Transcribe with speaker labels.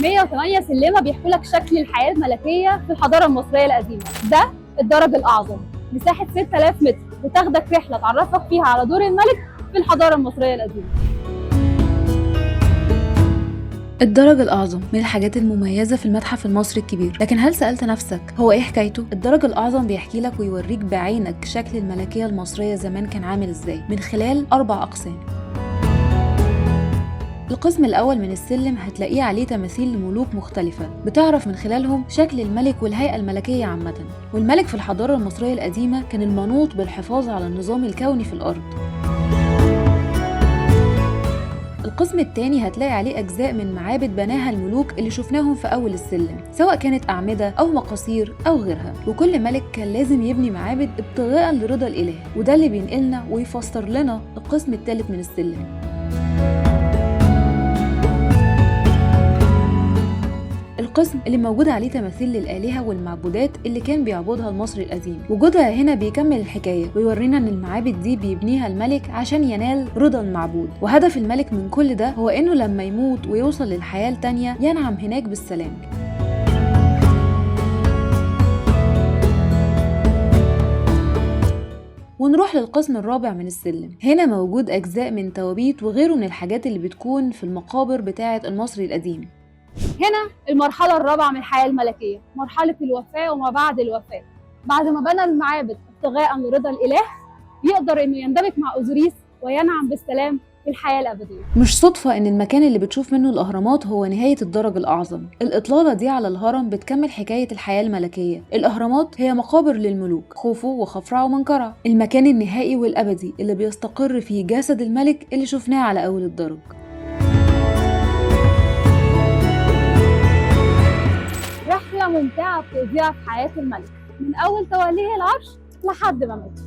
Speaker 1: 108 سلمة بيحكوا لك شكل الحياة الملكية في الحضارة المصرية القديمة. ده الدرج الأعظم، مساحة 6000 متر، بتاخدك رحلة تعرفك فيها على دور الملك في الحضارة المصرية القديمة.
Speaker 2: الدرج الأعظم من الحاجات المميزة في المتحف المصري الكبير، لكن هل سألت نفسك هو إيه حكايته؟ الدرج الأعظم بيحكي لك ويوريك بعينك شكل الملكية المصرية زمان كان عامل إزاي من خلال 4 أقسام. القسم الأول من السلم هتلاقيه عليه تماثيل لملوك مختلفة بتعرف من خلالهم شكل الملك والهيئة الملكية عامة. والملك في الحضارة المصرية القديمة كان المنوط بالحفاظ على النظام الكوني في الأرض. القسم الثاني هتلاقي عليه أجزاء من معابد بناها الملوك اللي شفناهم في أول السلم، سواء كانت أعمدة أو مقاصير أو غيرها، وكل ملك كان لازم يبني معابد ابتغاء لرضا الإله، وده اللي بينقلنا ويفسر لنا القسم الثالث من السلم. القسم اللي موجود عليه تماثيل للآلهة والمعبودات اللي كان بيعبدها المصري القديم. وجودها هنا بيكمل الحكاية ويورينا ان المعابد دي بيبنيها الملك عشان ينال رضا المعبود، وهدف الملك من كل ده هو انه لما يموت ويوصل للحياة التانية ينعم هناك بالسلام. ونروح للقسم الرابع من السلم. هنا موجود أجزاء من توابيت وغيره من الحاجات اللي بتكون في المقابر بتاعة المصري القديم.
Speaker 1: هنا المرحلة الرابعة من الحياة الملكية، مرحلة الوفاة وما بعد الوفاة. بعد ما بنى المعابد ابتغاء لرضا الإله يقدر إنه يندمج مع أوزوريس وينعم بالسلام في الحياة الأبدية.
Speaker 2: مش صدفة إن المكان اللي بتشوف منه الأهرامات هو نهاية الدرج الأعظم. الإطلالة دي على الهرم بتكمل حكاية الحياة الملكية. الأهرامات هي مقابر للملوك خوفو وخفرع ومنقرع، المكان النهائي والأبدي اللي بيستقر فيه جسد الملك اللي شفناه على أول الدرج.
Speaker 1: رحلة ممتعة بتقضيها في حياة الملك من أول توليه العرش لحد ما مات.